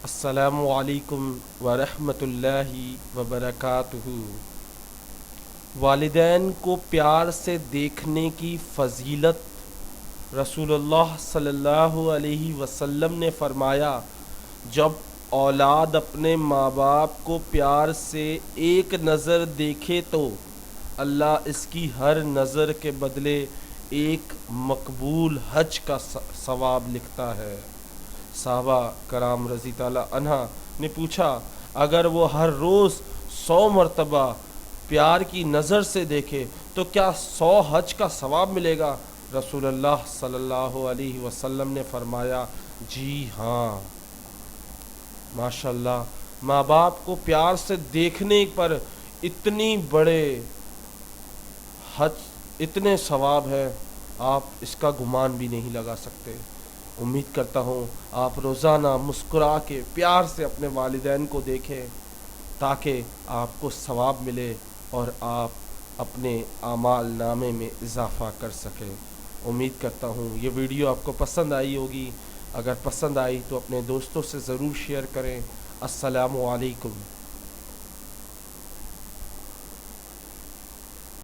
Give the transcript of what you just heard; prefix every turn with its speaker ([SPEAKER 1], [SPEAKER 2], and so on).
[SPEAKER 1] السلام علیکم ورحمۃ اللہ وبرکاتہ۔ والدین کو پیار سے دیکھنے کی فضیلت رسول اللہ صلی اللہ علیہ وسلم نے فرمایا، جب اولاد اپنے ماں باپ کو پیار سے ایک نظر دیکھے تو اللہ اس کی ہر نظر کے بدلے ایک مقبول حج کا ثواب لکھتا ہے۔ صحابہ کرام رضی تعالی عنہ نے پوچھا، اگر وہ ہر روز 100 مرتبہ پیار کی نظر سے دیکھے تو کیا 100 حج کا ثواب ملے گا؟ رسول اللہ صلی اللہ علیہ وسلم نے فرمایا، جی ہاں۔ ماشاءاللہ، ماں باپ کو پیار سے دیکھنے پر اتنی بڑے حج، اتنے ثواب ہیں، آپ اس کا گمان بھی نہیں لگا سکتے۔ امید کرتا ہوں آپ روزانہ مسکرا کے پیار سے اپنے والدین کو دیکھیں تاکہ آپ کو ثواب ملے اور آپ اپنے اعمال نامے میں اضافہ کر سکیں۔ امید کرتا ہوں یہ ویڈیو آپ کو پسند آئی ہوگی۔ اگر پسند آئی تو اپنے دوستوں سے ضرور شیئر کریں۔ السلام علیکم۔